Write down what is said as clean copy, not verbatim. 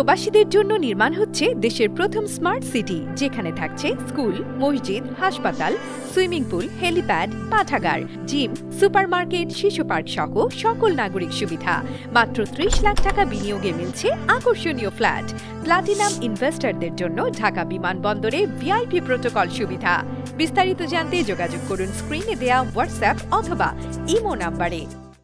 প্রবাসীদের জন্য নির্মাণ হচ্ছে দেশের প্রথম স্মার্ট সিটি, যেখানে থাকছে স্কুল, মসজিদ, হাসপাতাল, সুইমিং পুল, হেলিপ্যাড, পাঠাগার, জিম, সুপারমার্কেট, শিশু পার্ক সহ সকল নাগরিক সুবিধা। মাত্র ৩০ লাখ টাকা বিনিয়োগে মিলছে আকর্ষণীয় ফ্ল্যাট। প্লাটিনাম ইনভেস্টরদের জন্য ঢাকা বিমানবন্দরে ভিআইপি প্রোটোকল সুবিধা। বিস্তারিত জানতে যোগাযোগ করুন স্ক্রিনে দেয়া হোয়াটসঅ্যাপ অথবা ইমো নাম্বারে।